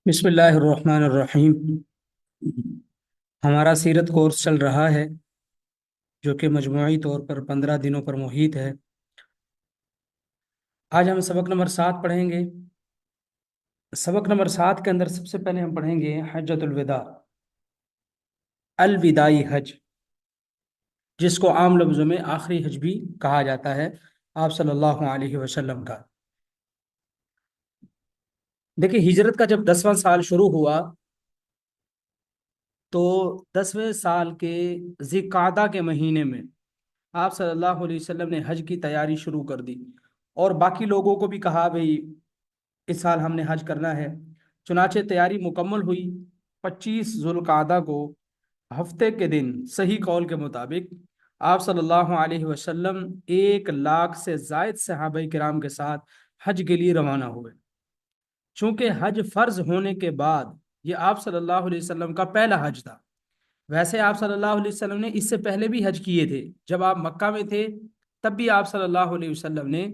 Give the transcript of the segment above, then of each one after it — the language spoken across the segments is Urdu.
بسم اللہ الرحمن الرحیم۔ ہمارا سیرت کورس چل رہا ہے جو کہ مجموعی طور پر 15 دنوں پر محیط ہے۔ آج ہم سبق نمبر 7 پڑھیں گے۔ سبق نمبر 7 کے اندر سب سے پہلے ہم پڑھیں گے حجۃ الوداع، الوداعی حج، جس کو عام لفظوں میں آخری حج بھی کہا جاتا ہے آپ صلی اللہ علیہ وسلم کا۔ دیکھیں، ہجرت کا جب 10واں سال شروع ہوا تو 10ویں سال کے ذی القعدہ کے مہینے میں آپ صلی اللہ علیہ وسلم نے حج کی تیاری شروع کر دی، اور باقی لوگوں کو بھی کہا بھئی اس سال ہم نے حج کرنا ہے۔ چنانچہ تیاری مکمل ہوئی۔ 25 ذو القعدہ کو، ہفتے کے دن، صحیح قول کے مطابق آپ صلی اللہ علیہ وسلم 1 لاکھ سے زائد صحابہ کرام کے ساتھ حج کے لیے روانہ ہوئے۔ چونکہ حج فرض ہونے کے بعد یہ آپ صلی اللہ علیہ وسلم کا پہلا حج تھا۔ ویسے آپ صلی اللہ علیہ وسلم نے اس سے پہلے بھی حج کیے تھے، جب آپ مکہ میں تھے تب بھی آپ صلی اللہ علیہ وسلم نے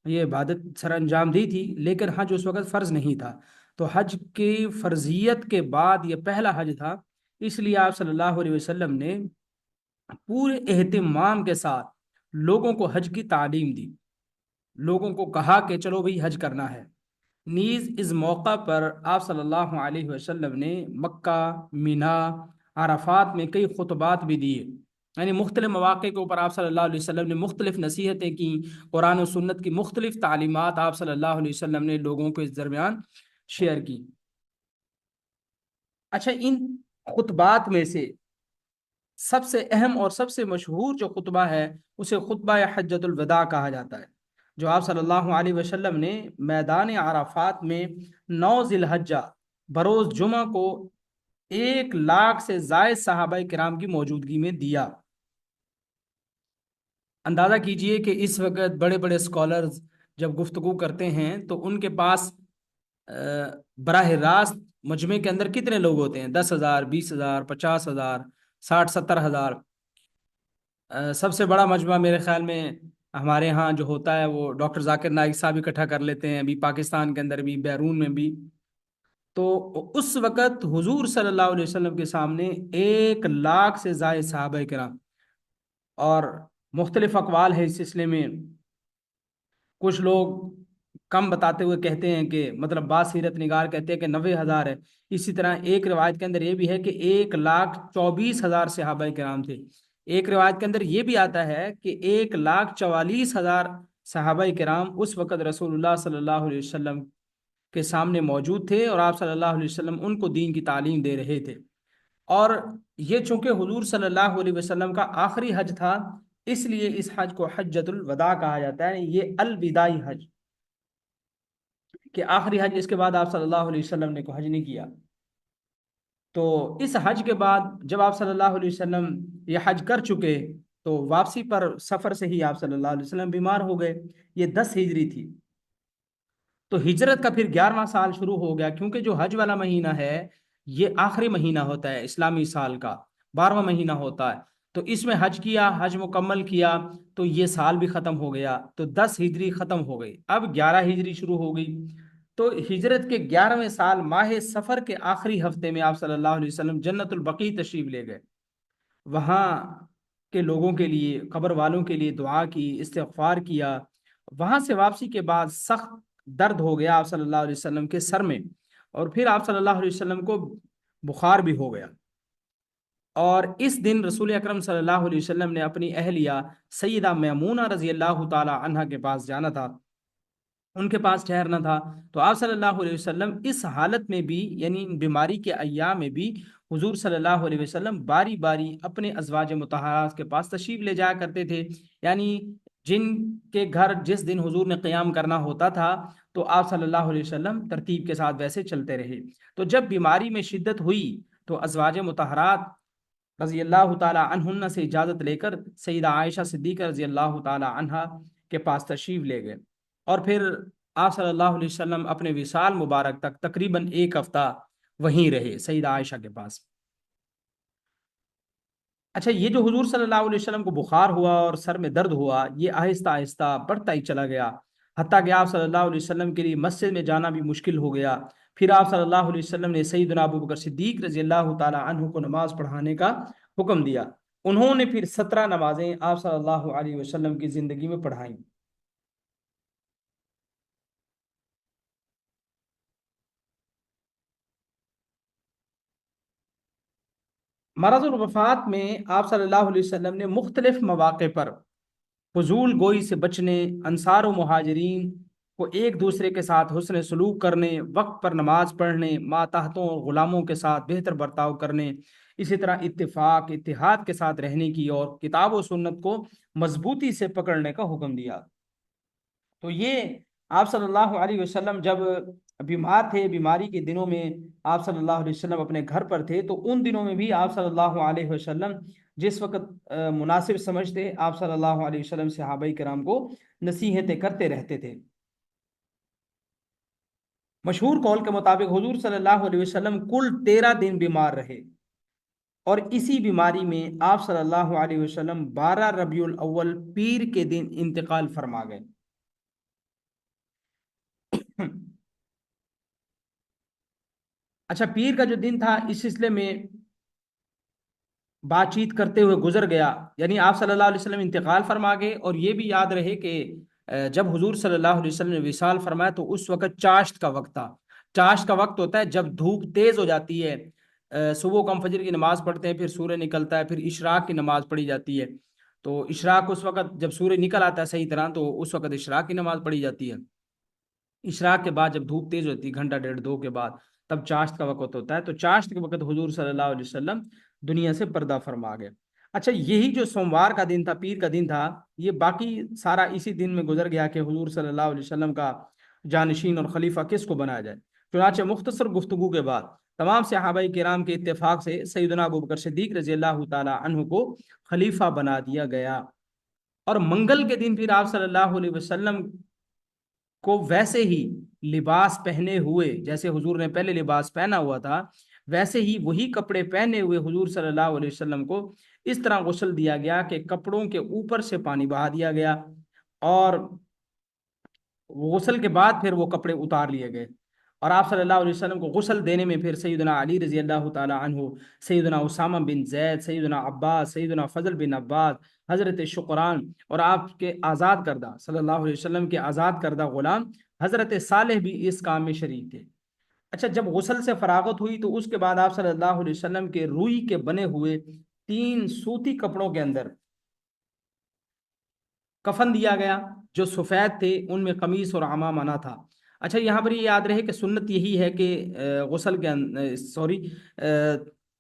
یہ عبادت سر انجام دی تھی، لیکن حج اس وقت فرض نہیں تھا۔ تو حج کی فرضیت کے بعد یہ پہلا حج تھا، اس لیے آپ صلی اللہ علیہ وسلم نے پورے اہتمام کے ساتھ لوگوں کو حج کی تعلیم دی، لوگوں کو کہا کہ چلو بھئی حج کرنا ہے۔ نیز اس موقع پر آپ صلی اللہ علیہ وسلم نے مکہ، مینا، عرفات میں کئی خطبات بھی دیے، یعنی مختلف مواقع کے اوپر آپ صلی اللہ علیہ وسلم نے مختلف نصیحتیں کی، قرآن و سنت کی مختلف تعلیمات آپ صلی اللہ علیہ وسلم نے لوگوں کو اس درمیان شیئر کی۔ اچھا، ان خطبات میں سے سب سے اہم اور سب سے مشہور جو خطبہ ہے اسے خطبہ حجۃ الوداع کہا جاتا ہے، جو آپ صلی اللہ علیہ وسلم نے میدان عرفات میں 9 ذی الحجہ بروز جمعہ کو 1 لاکھ سے زائد صحابہ کرام کی موجودگی میں دیا۔ اندازہ کیجئے کہ اس وقت بڑے بڑے اسکالرز جب گفتگو کرتے ہیں تو ان کے پاس براہ راست مجمع کے اندر کتنے لوگ ہوتے ہیں؟ 10,000، 20,000، 50,000، 60، 70,000۔ سب سے بڑا مجمع میرے خیال میں ہمارے ہاں جو ہوتا ہے وہ ڈاکٹر ذاکر نائک صاحب اکٹھا کر لیتے ہیں، ابھی پاکستان کے اندر بھی، بیرون میں بھی۔ تو اس وقت حضور صلی اللہ علیہ وسلم کے سامنے 1 لاکھ سے زائد صحابہ کرام، اور مختلف اقوال ہے اس سلسلے میں۔ کچھ لوگ کم بتاتے ہوئے کہتے ہیں کہ مطلب بعض سیرت نگار کہتے ہیں کہ 90,000 ہے۔ اسی طرح ایک روایت کے اندر یہ بھی ہے کہ 1,24,000 صحابہ کرام تھے۔ ایک روایت کے اندر یہ بھی آتا ہے کہ 1,44,000 صحابہ کرام اس وقت رسول اللہ صلی اللہ علیہ وسلم کے سامنے موجود تھے، اور آپ صلی اللہ علیہ وسلم ان کو دین کی تعلیم دے رہے تھے۔ اور یہ چونکہ حضور صلی اللہ علیہ وسلم کا آخری حج تھا، اس لیے اس حج کو حجۃ الوداع کہا جاتا ہے، یہ الوداعی حج، کہ آخری حج، اس کے بعد آپ صلی اللہ علیہ وسلم نے کوئی حج نہیں کیا۔ تو اس حج کے بعد جب آپ صلی اللہ علیہ وسلم یہ حج کر چکے تو واپسی پر سفر سے ہی آپ صلی اللہ علیہ وسلم بیمار ہو گئے۔ یہ 10 ہجری تھی۔ تو ہجرت کا پھر 11واں سال شروع ہو گیا، کیونکہ جو حج والا مہینہ ہے یہ آخری مہینہ ہوتا ہے اسلامی سال کا، 12واں مہینہ ہوتا ہے۔ تو اس میں حج کیا، حج مکمل کیا، تو یہ سال بھی ختم ہو گیا، تو 10 ہجری ختم ہو گئی، اب 11 ہجری شروع ہو گئی۔ تو ہجرت کے 11ویں سال ماہ سفر کے آخری ہفتے میں آپ صلی اللہ علیہ وسلم جنت البقیع تشریف لے گئے۔ وہاں کے لوگوں کے لیے، قبر والوں کے لیے دعا کی، استغفار کیا۔ وہاں سے واپسی کے بعد سخت درد ہو گیا آپ صلی اللہ علیہ وسلم کے سر میں، اور پھر آپ صلی اللہ علیہ وسلم کو بخار بھی ہو گیا۔ اور اس دن رسول اکرم صلی اللہ علیہ وسلم نے اپنی اہلیہ سیدہ میمونہ رضی اللہ تعالی عنہا کے پاس جانا تھا، ان کے پاس ٹھہرنا تھا۔ تو آپ صلی اللہ علیہ وسلم اس حالت میں بھی، یعنی بیماری کے ایام میں بھی، حضور صلی اللہ علیہ وسلم باری باری اپنے ازواج مطہرات کے پاس تشریف لے جایا کرتے تھے، یعنی جن کے گھر جس دن حضور نے قیام کرنا ہوتا تھا تو آپ صلی اللہ علیہ وسلم ترتیب کے ساتھ ویسے چلتے رہے۔ تو جب بیماری میں شدت ہوئی تو ازواج مطہرات رضی اللہ تعالی عنہن سے اجازت لے کر سیدہ عائشہ صدیقہ رضی اللہ تعالی عنہا کے پاس تشریف لے گئے، اور پھر آپ صلی اللہ علیہ وسلم اپنے وصال مبارک تک تقریباً 1 ہفتہ وہیں رہے سیدہ عائشہ کے پاس۔ اچھا، یہ جو حضور صلی اللہ علیہ وسلم کو بخار ہوا اور سر میں درد ہوا، یہ آہستہ آہستہ بڑھتا ہی چلا گیا، حتیٰ کہ آپ صلی اللہ علیہ وسلم کے لیے مسجد میں جانا بھی مشکل ہو گیا۔ پھر آپ صلی اللہ علیہ وسلم نے سیدنا ابو بکر صدیق رضی اللہ تعالی عنہ کو نماز پڑھانے کا حکم دیا. انہوں نے پھر 17 نمازیں آپ صلی اللہ علیہ وسلم کی زندگی میں پڑھائیں. مرض الوفات میں آپ صلی اللہ علیہ وسلم نے مختلف مواقع پر فضول گوئی سے بچنے، انصار و مہاجرین کو ایک دوسرے کے ساتھ حسن سلوک کرنے، وقت پر نماز پڑھنے، ماتحتوں اور غلاموں کے ساتھ بہتر برتاؤ کرنے، اسی طرح اتفاق اتحاد کے ساتھ رہنے کی اور کتاب و سنت کو مضبوطی سے پکڑنے کا حکم دیا. تو یہ آپ صلی اللہ علیہ وسلم جب بیمار تھے، بیماری کے دنوں میں آپ صلی اللہ علیہ وسلم اپنے گھر پر تھے، تو ان دنوں میں بھی آپ صلی اللہ علیہ وسلم جس وقت مناسب سمجھتے، آپ صلی اللہ علیہ وسلم صحابہ کرام کو نصیحتیں کرتے رہتے تھے. مشہور قول کے مطابق حضور صلی اللہ علیہ وسلم کل 13 دن بیمار رہے، اور اسی بیماری میں آپ صلی اللہ علیہ وسلم 12 ربیع الاول پیر کے دن انتقال فرما گئے. اچھا، پیر کا جو دن تھا اس سلسلے میں بات چیت کرتے ہوئے گزر گیا، یعنی آپ صلی اللہ علیہ وسلم انتقال فرما گئے. اور یہ بھی یاد رہے کہ جب حضور صلی اللہ علیہ وسلم نے وصال فرمایا تو اس وقت چاشت کا وقت تھا. چاشت کا وقت ہوتا ہے جب دھوپ تیز ہو جاتی ہے. صبح کو ہم فجر کی نماز پڑھتے ہیں، پھر سورج نکلتا ہے، پھر اشراق کی نماز پڑھی جاتی ہے. تو اشراق اس وقت جب سورج نکل آتا ہے صحیح طرح، تو اس وقت اشراق کی نماز پڑھی جاتی ہے. اشراق کے بعد جب دھوپ تیز ہوتی ہے، گھنٹہ ڈیڑھ دو کے بعد، تب چاشت کا وقت ہوتا ہے. تو چاشت کے وقت حضور صلی اللہ علیہ وسلم دنیا سے پردہ فرما گئے. اچھا، یہی جو سوموار کا دن تھا، پیر کا دن تھا، یہ باقی سارا اسی دن میں گزر گیا کہ حضور صلی اللہ علیہ وسلم کا جانشین اور خلیفہ کس کو بنایا جائے. چنانچہ مختصر گفتگو کے بعد تمام صحابہ کرام کے اتفاق سے سیدنا ابو بکر صدیق رضی اللہ تعالی عنہ کو خلیفہ بنا دیا گیا. اور منگل کے دن پھر آپ صلی اللہ علیہ وسلم کو ویسے ہی لباس پہنے ہوئے، جیسے حضور نے پہلے لباس پہنا ہوا تھا، ویسے ہی وہی کپڑے پہنے ہوئے حضور صلی اللہ علیہ وسلم کو اس طرح غسل دیا گیا کہ کپڑوں کے اوپر سے پانی بہا دیا گیا، اور غسل کے بعد پھر وہ کپڑے اتار لیے گئے. اور آپ صلی اللہ علیہ وسلم کو غسل دینے میں پھر سیدنا علی رضی اللہ تعالی عنہ، سیدنا اسامہ بن زید، سیدنا عباس، سیدنا فضل بن عباس، حضرت شقران، اور آپ کے آزاد کردہ صلی اللہ علیہ وسلم کے آزاد کردہ غلام حضرت صالح بھی اس کام میں شریک تھے. اچھا، جب غسل سے فراغت ہوئی تو اس کے بعد آپ صلی اللہ علیہ وسلم کے روئی کے بنے ہوئے 3 سوتی کپڑوں کے اندر کفن دیا گیا جو سفید تھے، ان میں قمیص اور عمامہ نہ تھا. اچھا، یہاں پر یہ یاد رہے کہ سنت یہی ہے کہ غسل کے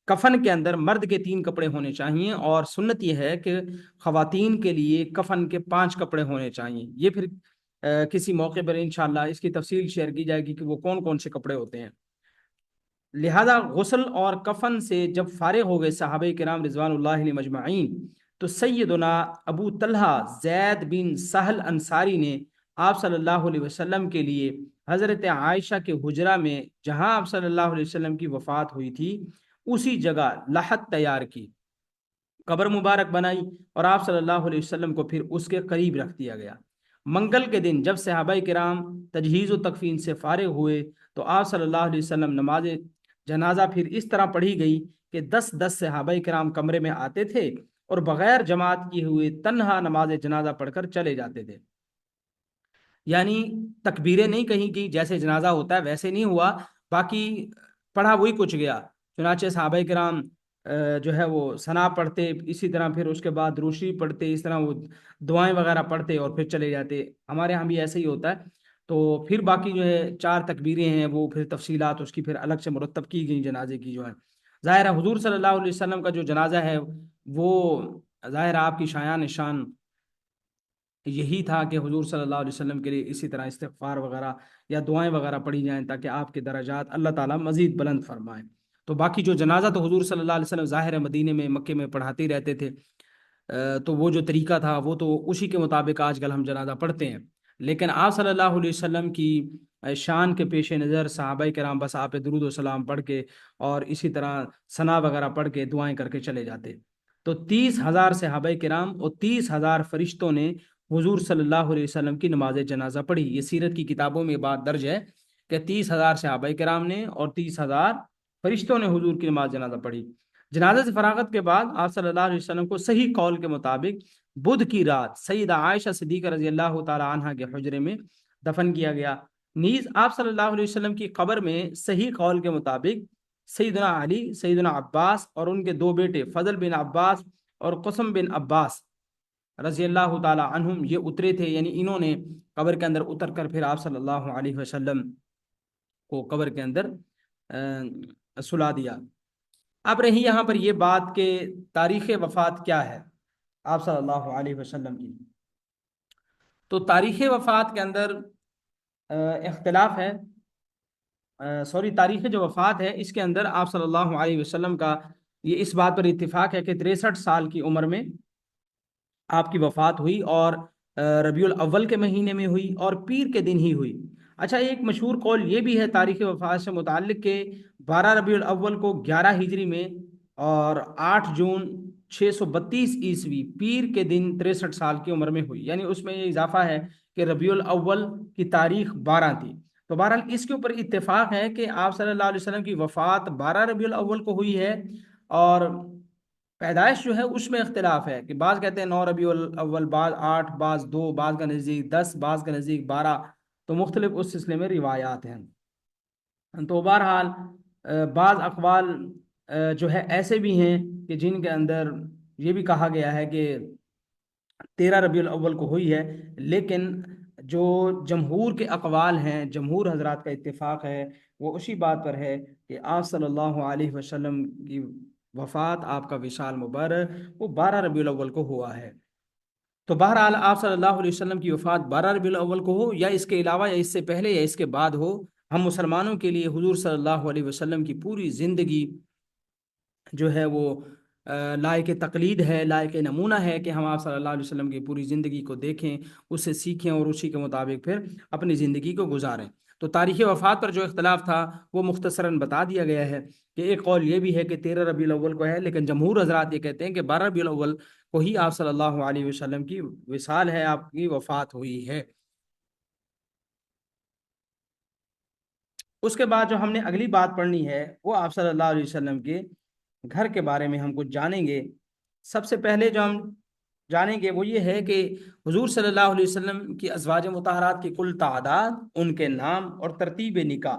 کفن کے اندر مرد کے 3 کپڑے ہونے چاہیے، اور سنت یہ ہے کہ خواتین کے لیے کفن کے 5 کپڑے ہونے چاہیے. یہ پھر کسی موقع پر انشاءاللہ اس کی تفصیل شیئر کی جائے گی کہ وہ کون کون سے کپڑے ہوتے ہیں. لہذا غسل اور کفن سے جب فارغ ہو گئے صحابہ کرام رضوان اللہ علیہم اجمعین، تو سیدنا ابو طلحہ زید بن سہل انصاری نے آپ صلی اللہ علیہ وسلم کے لیے حضرت عائشہ کے حجرہ میں، جہاں آپ صلی اللہ علیہ وسلم کی وفات ہوئی تھی، اسی جگہ لحد تیار کی، قبر مبارک بنائی، اور آپ صلی اللہ علیہ وسلم کو پھر اس کے قریب رکھ دیا گیا. منگل کے دن جب صحابہ کرام تجہیز و تکفین سے فارغ ہوئے تو آپ صلی اللہ علیہ وسلم نماز جنازہ پھر اس طرح پڑھی گئی کہ 10 صحابہ کرام کمرے میں آتے تھے اور بغیر جماعت کیے ہوئے تنہا نماز جنازہ پڑھ کر چلے جاتے تھے. یعنی تکبیریں نہیں کہیں کی، جیسے جنازہ ہوتا ہے ویسے نہیں ہوا، باقی پڑھا وہی کچھ گیا. چنانچہ صحابہ کرام جو ہے وہ ثنا پڑھتے، اسی طرح پھر اس کے بعد روشی پڑھتے، اس طرح وہ دعائیں وغیرہ پڑھتے اور پھر چلے جاتے. ہمارے ہاں بھی ایسے ہی ہوتا ہے. تو پھر باقی جو ہے 4 تکبیریں ہیں، وہ پھر تفصیلات اس کی پھر الگ سے مرتب کی گئی جنازے کی جو ہے. ظاہر ہے حضور صلی اللہ علیہ وسلم کا جو جنازہ ہے وہ ظاہر آپ کی شایان شان یہی تھا کہ حضور صلی اللہ علیہ وسلم کے لیے اسی طرح استغفار وغیرہ یا دعائیں وغیرہ پڑھی جائیں تاکہ آپ کے درجات اللہ تعالیٰ مزید بلند فرمائیں. تو باقی جو جنازہ تو حضور صلی اللہ علیہ وسلم ظاہر مدینے میں، مکے میں پڑھاتے ہی رہتے تھے، تو وہ جو طریقہ تھا وہ تو اسی کے مطابق آج کل ہم جنازہ پڑھتے ہیں. لیکن آپ صلی اللہ علیہ وسلم کی شان کے پیش نظر صحابہ کرام بس آپ درود و سلام پڑھ کے اور اسی طرح ثنا وغیرہ پڑھ کے دعائیں کر کے چلے جاتے. تو 30,000 صحابہ کرام اور 30,000 فرشتوں نے حضور صلی اللہ علیہ وسلم کی نماز جنازہ پڑھی. یہ سیرت کی کتابوں میں بات درج ہے کہ 30,000 صحابہ کرام نے اور 30,000 فرشتوں نے حضور کی نماز جنازہ پڑھی۔ جنازے سے فراغت کے بعد آپ صلی اللہ علیہ وسلم کو صحیح قول کے مطابق بدھ کی رات سیدہ عائشہ صدیقہ رضی اللہ تعالی عنہا کے حجرے میں دفن کیا گیا۔ نیز آپ صلی اللہ علیہ وسلم کی قبر میں صحیح قول کے مطابق سیدنا علی، سیدنا عباس اور ان کے دو بیٹے فضل بن عباس اور قسم بن عباس رضی اللہ تعالی عنہم یہ اترے تھے، یعنی انہوں نے قبر کے اندر اتر کر پھر آپ صلی اللہ علیہ وسلم کو قبر کے اندر سلا دیا۔ اب رہی یہاں پر یہ بات کہ تاریخ وفات کیا ہے آپ صلی اللہ علیہ وسلم کی، تو تاریخ وفات کے اندر اختلاف ہے، تاریخ جو وفات ہے اس کے اندر آپ صلی اللہ علیہ وسلم کا یہ اس بات پر اتفاق ہے کہ 63 سال کی عمر میں آپ کی وفات ہوئی، اور ربیع الاول کے مہینے میں ہوئی اور پیر کے دن ہی ہوئی۔ اچھا، ایک مشہور قول یہ بھی ہے تاریخ وفات سے متعلق کہ 12 ربیع الاول کو 11 ہجری میں اور 8 جون 632 عیسوی پیر کے دن 63 سال کی عمر میں ہوئی، یعنی اس میں یہ اضافہ ہے کہ ربیع الاول کی تاریخ 12 تھی۔ تو بہرحال اس کے اوپر اتفاق ہے کہ آپ صلی اللہ علیہ وسلم کی وفات 12 ربیع الاول کو ہوئی ہے، اور پیدائش جو ہے اس میں اختلاف ہے کہ بعض کہتے ہیں 9 ربیع الاول، بعض 8، بعض 2، بعض کا نزدیک 10، بعض کا نزدیک 12، تو مختلف اس سلسلے میں روایات ہیں۔ تو بہرحال بعض اقوال جو ہے ایسے بھی ہیں کہ جن کے اندر یہ بھی کہا گیا ہے کہ 13 ربیع الاول کو ہوئی ہے، لیکن جو جمہور کے اقوال ہیں، جمہور حضرات کا اتفاق ہے، وہ اسی بات پر ہے کہ آپ صلی اللہ علیہ وسلم کی وفات، آپ کا وصال مبارک وہ 12 ربیع الاول کو ہوا ہے۔ تو بہرحال آپ صلی اللہ علیہ وسلم کی وفات 12 ربیع الاول کو ہو یا اس کے علاوہ یا اس سے پہلے یا اس کے بعد ہو، ہم مسلمانوں کے لیے حضور صلی اللہ علیہ وسلم کی پوری زندگی جو ہے وہ لائق تقلید ہے، لائق نمونہ ہے کہ ہم آپ صلی اللہ علیہ وسلم کی پوری زندگی کو دیکھیں، اس سے سیکھیں اور اسی کے مطابق پھر اپنی زندگی کو گزاریں۔ تو تاریخ وفات پر جو اختلاف تھا وہ مختصراً بتا دیا گیا ہے کہ ایک قول یہ بھی ہے کہ 13 ربیع الاول کو ہے، لیکن جمہور حضرات یہ کہتے ہیں کہ 12 ربیع الاول کو ہی آپ صلی اللہ علیہ وسلم کی وصال ہے، آپ کی وفات ہوئی ہے۔ اس کے بعد جو ہم نے اگلی بات پڑھنی ہے وہ آپ صلی اللہ علیہ وسلم کے گھر کے بارے میں ہم کچھ جانیں گے۔ سب سے پہلے جو ہم جانیں گے وہ یہ ہے کہ حضور صلی اللہ علیہ وسلم کی ازواج مطہرات کی کل تعداد، ان کے نام اور ترتیب نکاح،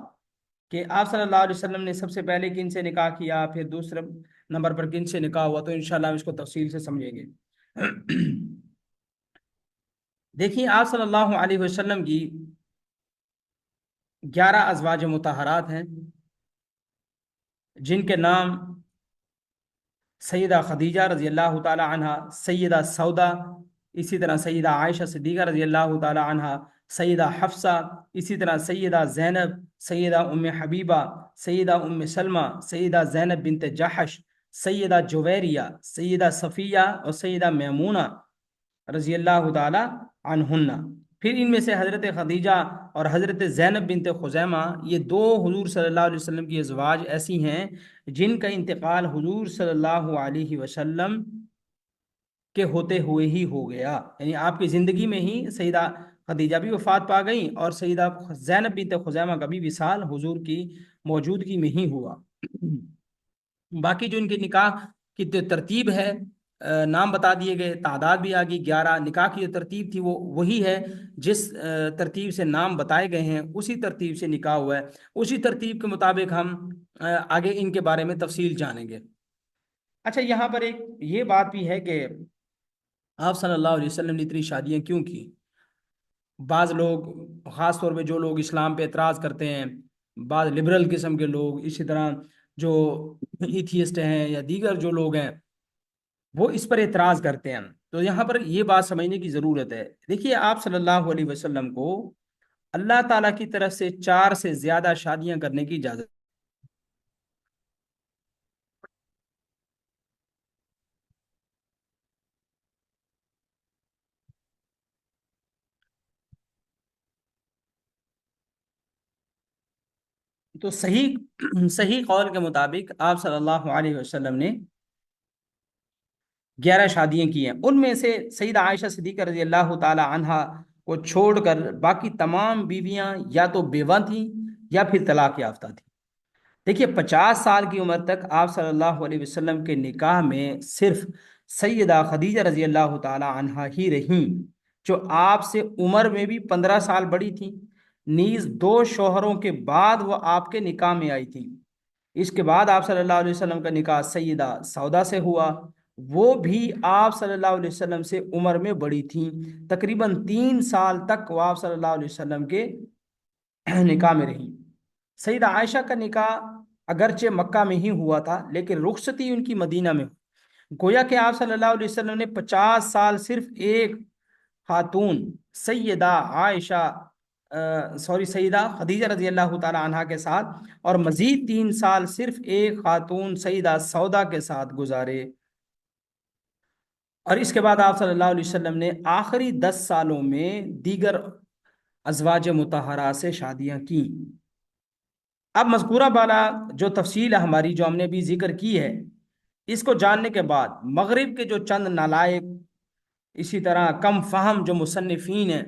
کہ آپ صلی اللہ علیہ وسلم نے سب سے پہلے کن سے نکاح کیا، پھر دوسرے نمبر پر کن سے نکاح ہوا، تو انشاءاللہ ہم اس کو تفصیل سے سمجھیں گے۔ دیکھیے، آپ صلی اللہ علیہ وسلم کی 11 ازواج مطہرات ہیں، جن کے نام سیدہ خدیجہ رضی اللہ تعالی عنہا، سیدہ سودا، اسی طرح سیدہ عائشہ صدیقہ رضی اللہ تعالی عنہا، سیدہ حفصہ، اسی طرح سیدہ زینب، سیدہ ام حبیبہ، سیدہ ام سلمہ، سیدہ زینب بنت جحش، سیدہ جویریہ، سیدہ صفیہ اور سیدہ میمونہ رضی اللہ تعالی عنہن۔ پھر ان میں سے حضرت خدیجہ اور حضرت زینب بنت خزیمہ، یہ دو حضور صلی اللہ علیہ وسلم کی ازواج ایسی ہیں جن کا انتقال حضور صلی اللہ علیہ وسلم کے ہوتے ہوئے ہی ہو گیا، یعنی آپ کی زندگی میں ہی سیدہ خدیجہ بھی وفات پا گئیں اور سیدہ زینب بنت خزیمہ کا بھی وصال حضور کی موجودگی میں ہی ہوا۔ باقی جو ان کے نکاح کی ترتیب ہے، نام بتا دیے گئے، تعداد بھی آگئی 11، نکاح کی جو ترتیب تھی وہ وہی ہے، جس ترتیب سے نام بتائے گئے ہیں اسی ترتیب سے نکاح ہوا ہے، اسی ترتیب کے مطابق ہم آگے ان کے بارے میں تفصیل جانیں گے۔ اچھا، یہاں پر ایک یہ بات بھی ہے کہ آپ صلی اللہ علیہ وسلم نے اتنی شادیاں کیوں کی؟ بعض لوگ، خاص طور پہ جو لوگ اسلام پہ اعتراض کرتے ہیں، بعض لبرل قسم کے لوگ، اسی طرح جو ایتھیسٹ ہیں یا دیگر جو لوگ ہیں، وہ اس پر اعتراض کرتے ہیں۔ تو یہاں پر یہ بات سمجھنے کی ضرورت ہے۔ دیکھیے، آپ صلی اللہ علیہ وسلم کو اللہ تعالیٰ کی طرف سے 4 سے زیادہ شادیاں کرنے کی اجازت، تو صحیح قول کے مطابق آپ صلی اللہ علیہ وسلم نے 11 شادیاں کی ہیں۔ ان میں سے سیدہ عائشہ صدیقہ رضی اللہ تعالی عنہا کو چھوڑ کر باقی تمام بیویاں یا تو بیوہ تھیں یا پھر طلاق یافتہ تھی۔ دیکھیے 50 سال کی عمر تک آپ صلی اللہ علیہ وسلم کے نکاح میں صرف سیدہ خدیجہ رضی اللہ تعالی عنہا ہی رہیں، جو آپ سے عمر میں بھی 15 سال بڑی تھیں، نیز 2 شوہروں کے بعد وہ آپ کے نکاح میں آئی تھی۔ اس کے بعد آپ صلی اللہ علیہ وسلم کا نکاح سیدہ سودا سے ہوا، وہ بھی آپ صلی اللہ علیہ وسلم سے عمر میں بڑی تھیں، تقریباً 3 سال تک وہ آپ صلی اللہ علیہ وسلم کے نکاح میں رہیں۔ سیدہ عائشہ کا نکاح اگرچہ مکہ میں ہی ہوا تھا، لیکن رخصتی ان کی مدینہ میں ہوئی۔ گویا کہ آپ صلی اللہ علیہ وسلم نے 50 سال صرف ایک خاتون سیدہ عائشہ سیدہ خدیجہ رضی اللہ تعالی عنہا کے ساتھ، اور مزید 3 سال صرف ایک خاتون سیدہ سودا کے ساتھ گزارے۔ اور اس کے بعد آپ صلی اللہ علیہ وسلم نے آخری 10 سالوں میں دیگر ازواج مطہرات سے شادیاں کی۔ اب مذکورہ بالا جو تفصیل ہے ہماری، جو ہم نے بھی ذکر کی ہے، اس کو جاننے کے بعد مغرب کے جو چند نالائق، اسی طرح کم فہم جو مصنفین ہیں،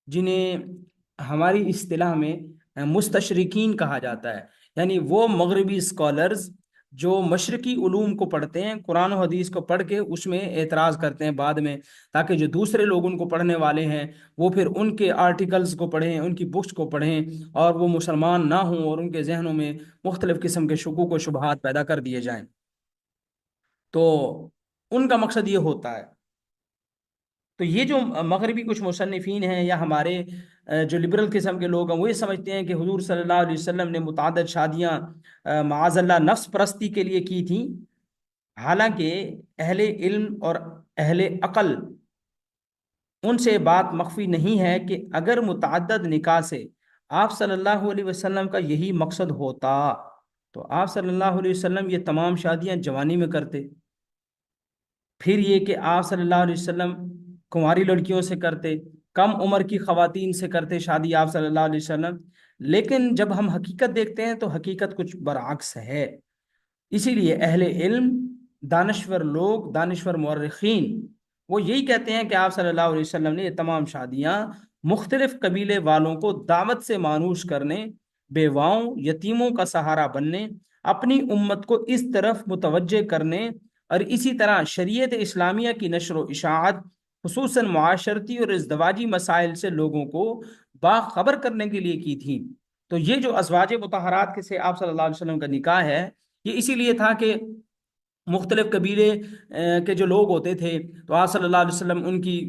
جنہیں ہماری اصطلاح میں مستشرقین کہا جاتا ہے، یعنی وہ مغربی اسکالرز جو مشرقی علوم کو پڑھتے ہیں، قرآن و حدیث کو پڑھ کے اس میں اعتراض کرتے ہیں بعد میں، تاکہ جو دوسرے لوگ ان کو پڑھنے والے ہیں وہ پھر ان کے آرٹیکلز کو پڑھیں، ان کی بکس کو پڑھیں، اور وہ مسلمان نہ ہوں اور ان کے ذہنوں میں مختلف قسم کے شکوک و شبہات پیدا کر دیے جائیں۔ تو ان کا مقصد یہ ہوتا ہے۔ تو یہ جو مغربی کچھ مصنفین ہیں یا ہمارے جو لبرل قسم کے لوگ ہیں، وہ یہ سمجھتے ہیں کہ حضور صلی اللہ علیہ وسلم نے متعدد شادیاں معاذ اللہ نفس پرستی کے لیے کی تھیں، حالانکہ اہل علم اور اہل عقل ان سے بات مخفی نہیں ہے کہ اگر متعدد نکاح سے آپ صلی اللہ علیہ وسلم کا یہی مقصد ہوتا تو آپ صلی اللہ علیہ وسلم یہ تمام شادیاں جوانی میں کرتے۔ پھر یہ کہ آپ صلی اللہ علیہ وسلم کنواری لڑکیوں سے کرتے، کم عمر کی خواتین سے کرتے شادی آپ صلی اللہ علیہ وسلم۔ لیکن جب ہم حقیقت دیکھتے ہیں تو حقیقت کچھ برعکس ہے۔ اسی لیے اہل علم، دانشور لوگ، دانشور مورخین، وہ یہی کہتے ہیں کہ آپ صلی اللہ علیہ وسلم نے یہ تمام شادیاں مختلف قبیلے والوں کو دعوت سے مانوس کرنے، بیواؤں یتیموں کا سہارا بننے، اپنی امت کو اس طرف متوجہ کرنے، اور اسی طرح شریعت اسلامیہ کی نشر و اشاعت، خصوصاً معاشرتی اور ازدواجی مسائل سے لوگوں کو باخبر کرنے کے لیے کی تھی۔ تو یہ جو ازواج مطہرات کے سے آپ صلی اللہ علیہ وسلم کا نکاح ہے، یہ اسی لیے تھا کہ مختلف قبیلے کے جو لوگ ہوتے تھے تو آپ صلی اللہ علیہ وسلم ان کی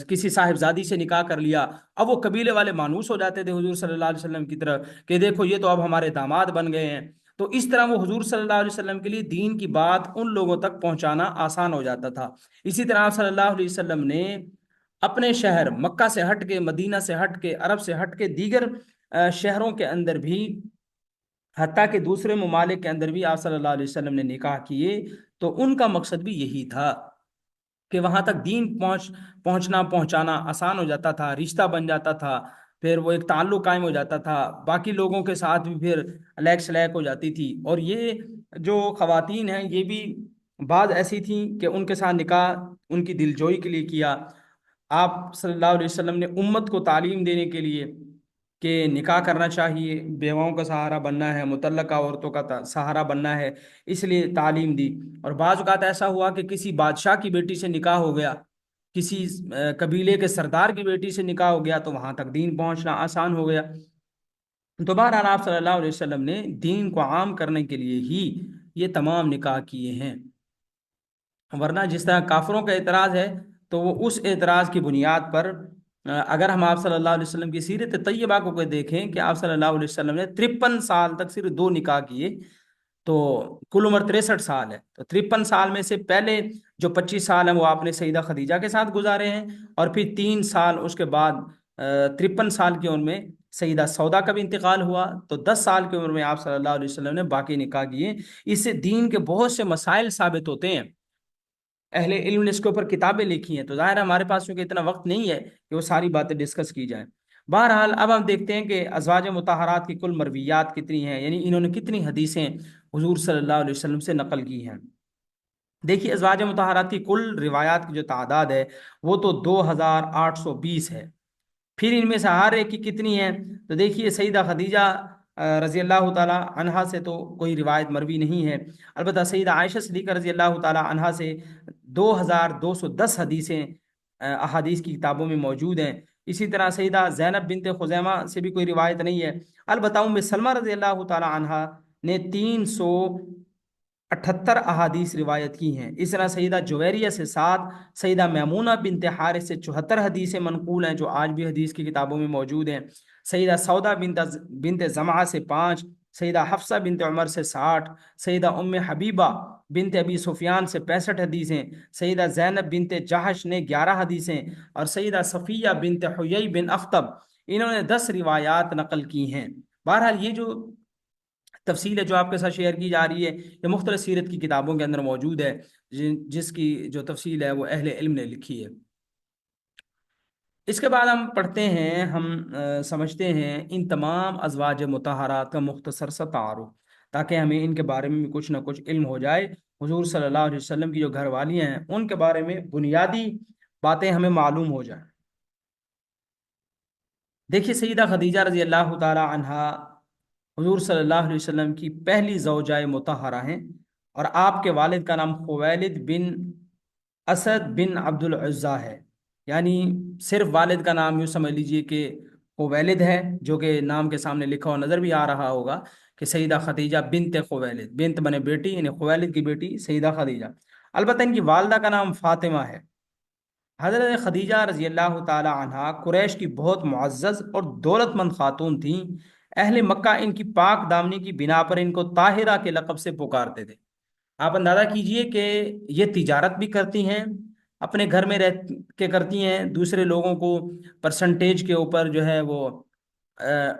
کسی صاحبزادی سے نکاح کر لیا، اب وہ قبیلے والے مانوس ہو جاتے تھے حضور صلی اللہ علیہ وسلم کی طرف کہ دیکھو یہ تو اب ہمارے داماد بن گئے ہیں۔ تو اس طرح وہ حضور صلی اللہ علیہ وسلم کے لیے دین کی بات ان لوگوں تک پہنچانا آسان ہو جاتا تھا۔ اسی طرح آپ صلی اللہ علیہ وسلم نے اپنے شہر مکہ سے ہٹ کے، مدینہ سے ہٹ کے، عرب سے ہٹ کے دیگر شہروں کے اندر بھی، حتیٰ کہ دوسرے ممالک کے اندر بھی آپ صلی اللہ علیہ وسلم نے نکاح کیے، تو ان کا مقصد بھی یہی تھا کہ وہاں تک دین پہنچانا آسان ہو جاتا تھا، رشتہ بن جاتا تھا، پھر وہ ایک تعلق قائم ہو جاتا تھا، باقی لوگوں کے ساتھ بھی پھر لیک سلیک ہو جاتی تھی۔ اور یہ جو خواتین ہیں یہ بھی بعض ایسی تھیں کہ ان کے ساتھ نکاح ان کی دلجوئی کے لیے کیا۔ آپ صلی اللہ علیہ وسلم نے امت کو تعلیم دینے کے لیے کہ نکاح کرنا چاہیے، بیواؤں کا سہارا بننا ہے، مطلقہ عورتوں کا سہارا بننا ہے، اس لیے تعلیم دی۔ اور بعض اوقات ایسا ہوا کہ کسی بادشاہ کی بیٹی سے نکاح ہو گیا، کسی قبیلے کے سردار کی بیٹی سے نکاح ہو گیا، تو وہاں تک دین پہنچنا آسان ہو گیا۔ تو بہرحال آپ صلی اللہ علیہ وسلم نے دین کو عام کرنے کے لیے ہی یہ تمام نکاح کیے ہیں، ورنہ جس طرح کافروں کا اعتراض ہے تو وہ اس اعتراض کی بنیاد پر اگر ہم آپ صلی اللہ علیہ وسلم کی سیرت طیبہ کو دیکھیں کہ آپ صلی اللہ علیہ وسلم نے 53 سال تک صرف 2 نکاح کیے، تو کل عمر 63 سال ہے، تو 53 سال میں سے پہلے جو 25 سال ہیں وہ آپ نے سیدہ خدیجہ کے ساتھ گزارے ہیں، اور پھر 3 سال اس کے بعد 53 سال کی عمر میں سیدہ سودا کا بھی انتقال ہوا، تو 10 سال کی عمر میں آپ صلی اللہ علیہ وسلم نے باقی نکاح کیے۔ اس سے دین کے بہت سے مسائل ثابت ہوتے ہیں، اہل علم نے اس کے اوپر کتابیں لکھی ہیں، تو ظاہر ہے ہمارے پاس کیونکہ اتنا وقت نہیں ہے کہ وہ ساری باتیں ڈسکس کی جائیں۔ بہرحال اب ہم دیکھتے ہیں کہ ازواج مطہرات کی کل مرویات کتنی ہیں، یعنی انہوں نے کتنی حدیثیں حضور صلی اللہ علیہ وسلم سے نقل کی ہیں۔ دیکھیے ازواج مطہرات کی کل روایات کی جو تعداد ہے وہ تو 2820 ہے۔ پھر ان میں سے ہر ایک کی کتنی ہیں؟ تو دیکھیے سیدہ خدیجہ رضی اللہ تعالی عنہا سے تو کوئی روایت مروی نہیں ہے، البتہ سیدہ عائشہ صدیقہ رضی اللہ تعالی عنہا سے 2210 حدیثیں احادیث کی کتابوں میں موجود ہیں۔ اسی طرح سیدہ زینب بنت خزیمہ سے بھی کوئی روایت نہیں ہے، البتہ ام سلمہ رضی اللہ تعالی عنہا نے 378 احادیث روایت کی ہیں۔ اس طرح سیدہ جویریہ سے 7، سیدہ میمونہ بنت حارث سے 74 حدیثیں منقول ہیں جو آج بھی حدیث کی کتابوں میں موجود ہیں۔ سیدہ سودا بنت زمعہ سے 5، سیدہ حفصہ بنت عمر سے 60، سیدہ ام حبیبہ بنت ابی سفیان سے 65 حدیثیں، سیدہ زینب بنت جہش نے 11 حدیثیں، اور سیدہ صفیہ بنت حیی بن اخطب انہوں نے 10 روایات نقل کی ہیں۔ بہرحال یہ جو تفصیل ہے جو آپ کے ساتھ شیئر کی جا رہی ہے یہ مختلف سیرت کی کتابوں کے اندر موجود ہے، جس کی جو تفصیل ہے وہ اہل علم نے لکھی ہے۔ اس کے بعد ہم پڑھتے ہیں، ہم سمجھتے ہیں ان تمام ازواج مطہرات کا مختصر سا تعارف، تاکہ ہمیں ان کے بارے میں کچھ نہ کچھ علم ہو جائے۔ حضور صلی اللہ علیہ وسلم کی جو گھر والیاں ہیں ان کے بارے میں بنیادی باتیں ہمیں معلوم ہو جائیں۔ دیکھیے سیدہ خدیجہ رضی اللہ تعالی عنہا حضور صلی اللہ علیہ وسلم کی پہلی زوجہ مطہرہ ہیں، اور آپ کے والد کا نام خویلد بن اسد بن عبد العزا ہے، یعنی صرف والد کا نام یوں سمجھ لیجئے کہ خویلد ہے، جو کہ نام کے سامنے لکھا ہوا نظر بھی آ رہا ہوگا کہ سیدہ خدیجہ بنت خویلد، بنت بنے بیٹی، یعنی خویلد کی بیٹی سیدہ خدیجہ۔ البتہ ان کی والدہ کا نام فاطمہ ہے۔ حضرت خدیجہ رضی اللہ تعالی عنہا قریش کی بہت معزز اور دولت مند خاتون تھیں۔ اہل مکہ ان کی پاک دامنی کی بنا پر ان کو طاہرہ کے لقب سے پکارتے تھے۔ آپ اندازہ کیجئے کہ یہ تجارت بھی کرتی ہیں، اپنے گھر میں رہ کے کرتی ہیں، دوسرے لوگوں کو پرسنٹیج کے اوپر جو ہے وہ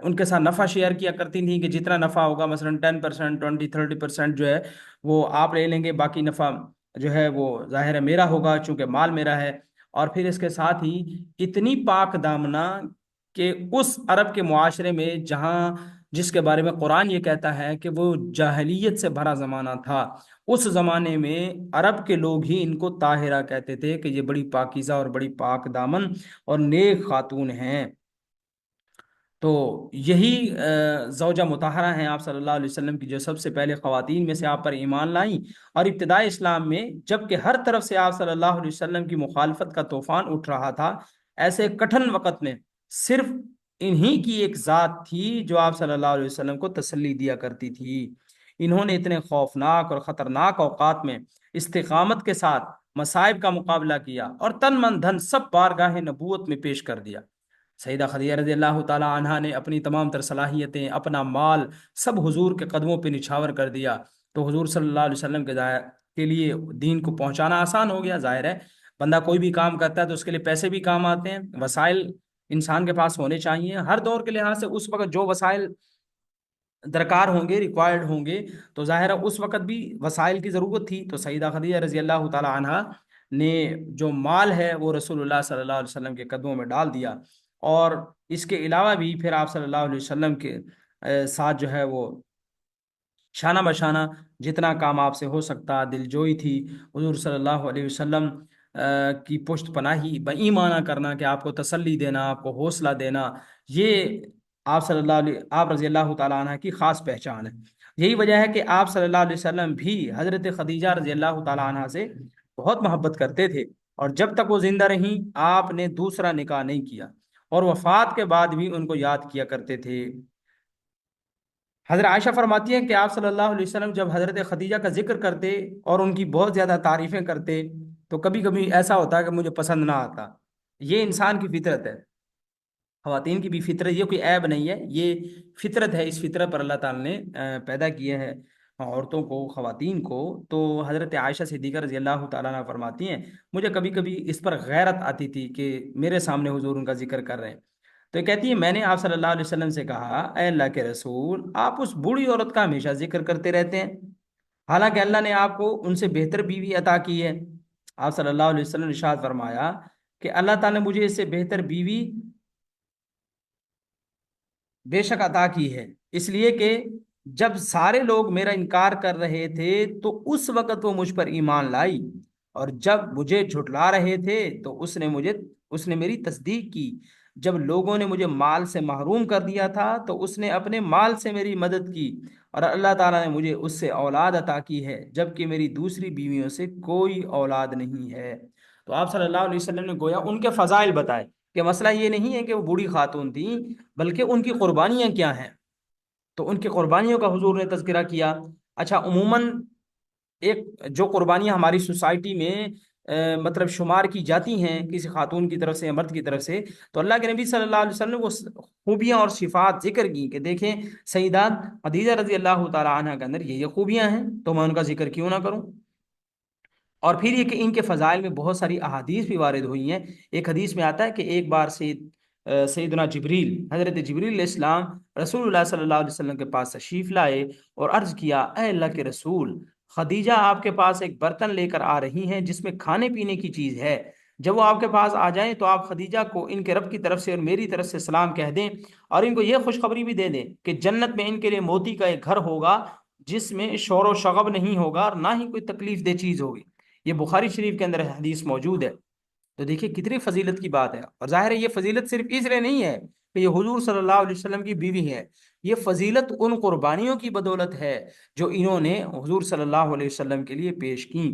ان کے ساتھ نفع شیئر کیا کرتی تھیں کہ جتنا نفع ہوگا مثلا 10%، 20-30% جو ہے وہ آپ لے لیں گے، باقی نفع جو ہے وہ ظاہر ہے میرا ہوگا چونکہ مال میرا ہے۔ اور پھر اس کے ساتھ ہی اتنی پاک دامنا کہ اس عرب کے معاشرے میں جس کے بارے میں قرآن یہ کہتا ہے کہ وہ جاہلیت سے بھرا زمانہ تھا، اس زمانے میں عرب کے لوگ ہی ان کو طاہرہ کہتے تھے کہ یہ بڑی پاکیزہ اور بڑی پاک دامن اور نیک خاتون ہیں۔ تو یہی زوجہ مطہرہ ہیں آپ صلی اللہ علیہ وسلم کی، جو سب سے پہلے خواتین میں سے آپ پر ایمان لائیں، اور ابتدائی اسلام میں جب کہ ہر طرف سے آپ صلی اللہ علیہ وسلم کی مخالفت کا طوفان اٹھ رہا تھا، ایسے کٹھن وقت میں صرف انہی کی ایک ذات تھی جو آپ صلی اللہ علیہ وسلم کو تسلی دیا کرتی تھی۔ انہوں نے اتنے خوفناک اور خطرناک اوقات میں استقامت کے ساتھ مصائب کا مقابلہ کیا اور تن من دھن سب بارگاہ نبوت میں پیش کر دیا۔ سیدہ خدیجہ رضی اللہ تعالی عنہا نے اپنی تمام تر صلاحیتیں، اپنا مال سب حضور کے قدموں پہ نچھاور کر دیا، تو حضور صلی اللہ علیہ وسلم کے لیے دین کو پہنچانا آسان ہو گیا۔ ظاہر ہے بندہ کوئی بھی کام کرتا ہے تو اس کے لیے پیسے بھی کام آتے ہیں، وسائل انسان کے پاس ہونے چاہیے ہر دور کے لحاظ سے۔ اس وقت جو وسائل درکار ہوں گے، ریکوائرڈ ہوں گے، تو ظاہر ہے اس وقت بھی وسائل کی ضرورت تھی، تو سیدہ خدیجہ رضی اللہ تعالی عنہا نے جو مال ہے وہ رسول اللہ صلی اللہ علیہ وسلم کے قدموں میں ڈال دیا۔ اور اس کے علاوہ بھی پھر آپ صلی اللہ علیہ وسلم کے ساتھ جو ہے وہ شانہ بشانہ جتنا کام آپ سے ہو سکتا دل جوئی تھی۔ حضور صلی اللہ علیہ وسلم کی پشت پناہی، بایمانہ کرنا، کہ آپ کو تسلی دینا، آپ کو حوصلہ دینا، یہ آپ رضی اللہ تعالیٰ عنہ کی خاص پہچان ہے۔ یہی وجہ ہے کہ آپ صلی اللہ علیہ وسلم بھی حضرت خدیجہ رضی اللہ تعالیٰ عنہ سے بہت محبت کرتے تھے، اور جب تک وہ زندہ رہیں آپ نے دوسرا نکاح نہیں کیا، اور وفات کے بعد بھی ان کو یاد کیا کرتے تھے۔ حضرت عائشہ فرماتی ہیں کہ آپ صلی اللہ علیہ وسلم جب حضرت خدیجہ کا ذکر کرتے اور ان کی بہت زیادہ تعریفیں کرتے تو کبھی کبھی ایسا ہوتا کہ مجھے پسند نہ آتا۔ یہ انسان کی فطرت ہے، خواتین کی بھی فطرت، یہ کوئی عیب نہیں ہے، یہ فطرت ہے، اس فطرت پر اللہ تعالی نے پیدا کیے ہیں عورتوں کو، خواتین کو۔ تو حضرت عائشہ صدیقہ رضی اللہ تعالیٰ عنہ فرماتی ہیں مجھے کبھی کبھی اس پر غیرت آتی تھی کہ میرے سامنے حضور ان کا ذکر کر رہے ہیں، تو کہتی ہے میں نے آپ صلی اللہ علیہ وسلم سے کہا اے اللہ کے رسول، آپ اس بوڑھی عورت کا ہمیشہ ذکر کرتے رہتے ہیں، حالانکہ اللہ نے آپ کو ان سے بہتر بیوی عطا کی ہے۔ آپ صلی اللہ علیہ وسلم نے ارشاد فرمایا کہ اللہ تعالیٰ نے مجھے اس سے بہتر بیوی بے شک عطا کی ہے، اس لیے کہ جب سارے لوگ میرا انکار کر رہے تھے تو اس وقت وہ مجھ پر ایمان لائی، اور جب مجھے جھٹلا رہے تھے تو اس نے میری تصدیق کی۔ جب لوگوں نے مجھے مال سے محروم کر دیا تھا تو اس نے اپنے مال سے میری مدد کی، اور اللہ تعالیٰ نے مجھے اس سے اولاد عطا کی ہے، جبکہ میری دوسری بیویوں سے کوئی اولاد نہیں ہے۔ تو آپ صلی اللہ علیہ وسلم نے گویا ان کے فضائل بتائے کہ مسئلہ یہ نہیں ہے کہ وہ بوڑھی خاتون تھیں، بلکہ ان کی قربانیاں کیا ہیں۔ تو ان کی قربانیوں کا حضور نے تذکرہ کیا۔ اچھا، عموماً ایک جو قربانیاں ہماری سوسائٹی میں مطلب شمار کی جاتی ہیں کسی خاتون کی طرف سے یا مرد کی طرف سے، تو اللہ کے نبی صلی اللہ علیہ وسلم نے وہ خوبیاں اور صفات ذکر کی کہ دیکھیں سیدہ خدیجہ رضی اللہ تعالی عنہ کے اندر یہ خوبیاں ہیں، تو میں ان کا ذکر کیوں نہ کروں۔ اور پھر یہ کہ ان کے فضائل میں بہت ساری احادیث بھی وارد ہوئی ہیں۔ ایک حدیث میں آتا ہے کہ ایک بار سیدنا جبریل، حضرت جبریل علیہ السلام رسول اللہ صلی اللہ علیہ وسلم کے پاس تشریف لائے اور عرض کیا، اے اللہ کے رسول، خدیجہ آپ کے پاس ایک برتن لے کر آ رہی ہیں جس میں کھانے پینے کی چیز ہے، جب وہ آپ کے پاس آ جائیں تو آپ خدیجہ کو ان کے رب کی طرف سے اور میری طرف سے سلام کہہ دیں، اور ان کو یہ خوشخبری بھی دے دیں کہ جنت میں ان کے لیے موتی کا ایک گھر ہوگا جس میں شور و شغب نہیں ہوگا اور نہ ہی کوئی تکلیف دہ چیز ہوگی۔ یہ بخاری شریف کے اندر حدیث موجود ہے۔ تو دیکھیے کتنی فضیلت کی بات ہے، اور ظاہر ہے یہ فضیلت صرف اس لیے نہیں ہے کہ یہ حضور صلی اللہ علیہ وسلم کی بیوی ہے، یہ فضیلت ان قربانیوں کی بدولت ہے جو انہوں نے حضور صلی اللہ علیہ وسلم کے لیے پیش کی۔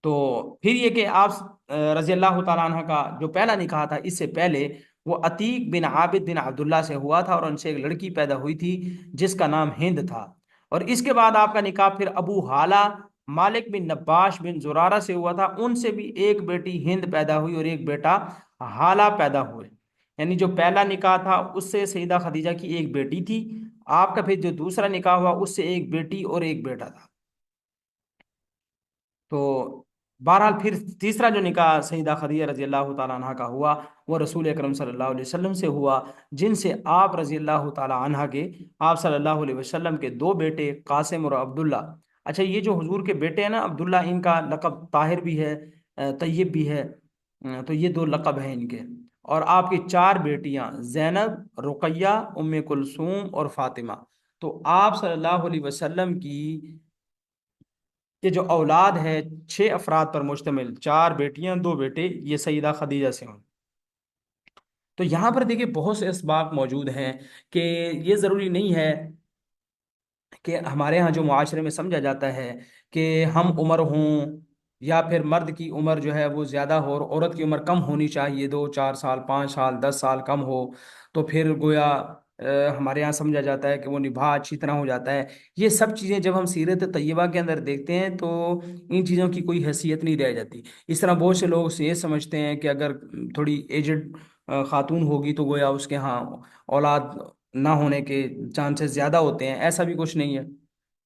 تو پھر یہ کہ آپ رضی اللہ تعالیٰ عنہ کا جو پہلا نکاح تھا، اس سے پہلے وہ عتیق بن عابد بن عبداللہ سے ہوا تھا، اور ان سے ایک لڑکی پیدا ہوئی تھی جس کا نام ہند تھا۔ اور اس کے بعد آپ کا نکاح پھر ابو حالہ مالک بن نباش بن زرارہ سے ہوا تھا، ان سے بھی ایک بیٹی ہند پیدا ہوئی اور ایک بیٹا حالہ پیدا ہوئے۔ یعنی جو پہلا نکاح تھا اس سے سیدہ خدیجہ کی ایک بیٹی تھی، آپ کا پھر جو دوسرا نکاح ہوا اس سے ایک بیٹی اور ایک بیٹا تھا۔ تو بہرحال پھر تیسرا جو نکاح سیدہ خدیجہ رضی اللہ تعالیٰ عنہ کا ہوا وہ رسول اکرم صلی اللہ علیہ وسلم سے ہوا، جن سے آپ رضی اللہ تعالیٰ عنہ کے، آپ صلی اللہ علیہ وسلم کے دو بیٹے قاسم اور عبداللہ۔ اچھا، یہ جو حضور کے بیٹے ہیں نا عبداللہ، ان کا لقب طاہر بھی ہے، طیب بھی ہے، تو یہ دو لقب ہیں ان کے۔ اور آپ کی چار بیٹیاں زینب، رقیہ، ام کلثوم اور فاطمہ۔ تو آپ صلی اللہ علیہ وسلم کی یہ جو اولاد ہے 6 افراد پر مشتمل، 4 بیٹیاں 2 بیٹے، یہ سیدہ خدیجہ سے ہوں۔ تو یہاں پر دیکھیں بہت سے اسباق موجود ہیں کہ یہ ضروری نہیں ہے کہ ہمارے ہاں جو معاشرے میں سمجھا جاتا ہے کہ ہم عمر ہوں یا پھر مرد کی عمر جو ہے وہ زیادہ ہو اور عورت کی عمر کم ہونی چاہیے، 2 4 سال 5 سال 10 سال کم ہو تو پھر گویا ہمارے یہاں سمجھا جاتا ہے کہ وہ نبھا اچھی طرح ہو جاتا ہے۔ یہ سب چیزیں جب ہم سیرت طیبہ کے اندر دیکھتے ہیں تو ان چیزوں کی کوئی حیثیت نہیں رہ جاتی۔ اس طرح بہت سے لوگ یہ سمجھتے ہیں کہ اگر تھوڑی ایجڈ خاتون ہوگی تو گویا اس کے ہاں اولاد نہ ہونے کے چانسز زیادہ ہوتے ہیں، ایسا بھی کچھ نہیں ہے۔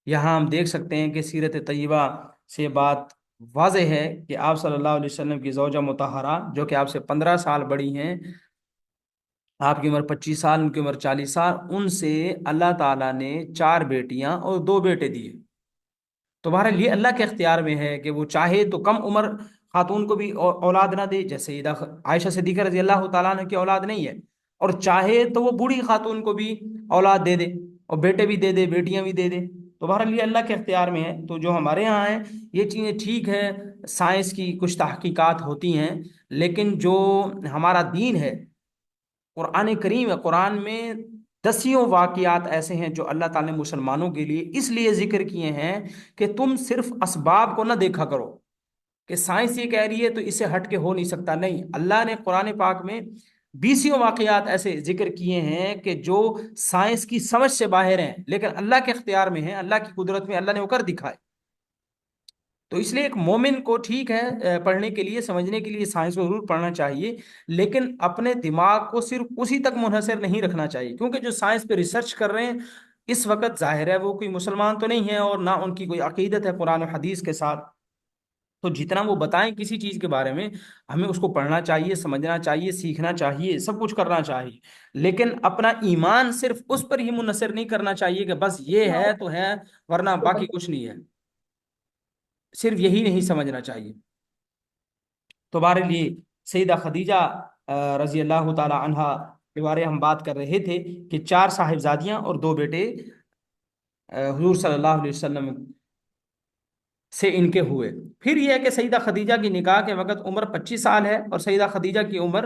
یہاں ہم دیکھ سکتے ہیں کہ سیرت طیبہ سے بات واضح ہے کہ آپ صلی اللہ علیہ وسلم کی زوجہ مطہرہ جو کہ آپ سے 15 سال بڑی ہیں، آپ کی عمر 25 سال، ان کی عمر 40 سال، ان سے اللہ تعالیٰ نے 4 بیٹیاں اور 2 بیٹے دیے۔ تو بہرحال یہ اللہ کے اختیار میں ہے کہ وہ چاہے تو کم عمر خاتون کو بھی اولاد نہ دے، جیسے عائشہ صدیقہ رضی اللہ تعالیٰ عنہ کی اولاد نہیں ہے، اور چاہے تو وہ بوڑھی خاتون کو بھی اولاد دے دے اور بیٹے بھی دے دے بیٹیاں بھی دے دے۔ تو بہرحال یہ اللہ کے اختیار میں ہے۔ تو جو ہمارے ہاں ہیں یہ چیزیں ٹھیک ہے، سائنس کی کچھ تحقیقات ہوتی ہیں، لیکن جو ہمارا دین ہے، قرآن کریم ہے، قرآن میں دسیوں واقعات ایسے ہیں جو اللہ تعالی نے مسلمانوں کے لیے اس لیے ذکر کیے ہیں کہ تم صرف اسباب کو نہ دیکھا کرو کہ سائنس یہ کہہ رہی ہے تو اس سے ہٹ کے ہو نہیں سکتا، نہیں، اللہ نے قرآن پاک میں بیسیوں واقعات ایسے ذکر کیے ہیں کہ جو سائنس کی سمجھ سے باہر ہیں لیکن اللہ کے اختیار میں ہیں، اللہ کی قدرت میں اللہ نے وہ کر دکھائے۔ تو اس لیے ایک مومن کو ٹھیک ہے پڑھنے کے لیے، سمجھنے کے لیے سائنس کو ضرور پڑھنا چاہیے، لیکن اپنے دماغ کو صرف اسی تک منحصر نہیں رکھنا چاہیے، کیونکہ جو سائنس پہ ریسرچ کر رہے ہیں اس وقت ظاہر ہے وہ کوئی مسلمان تو نہیں ہے اور نہ ان کی کوئی عقیدت ہے قرآن و حدیث کے ساتھ۔ تو جتنا وہ بتائیں کسی چیز کے بارے میں ہمیں اس کو پڑھنا چاہیے، سمجھنا چاہیے، سیکھنا چاہیے، سب کچھ کرنا چاہیے، لیکن اپنا ایمان صرف اس پر ہی منحصر نہیں کرنا چاہیے کہ بس یہ ہے تو ہے ورنہ باقی کچھ نہیں ہے، صرف یہی نہیں سمجھنا چاہیے۔ تو بہرحال یہ سیدہ خدیجہ رضی اللہ تعالی عنہا کے بارے ہم بات کر رہے تھے کہ 4 صاحبزادیاں اور 2 بیٹے حضور صلی اللہ علیہ وسلم سے ان کے ہوئے۔ پھر یہ ہے کہ سیدہ خدیجہ کی نکاح کے وقت عمر 25 سال ہے اور سیدہ خدیجہ کی عمر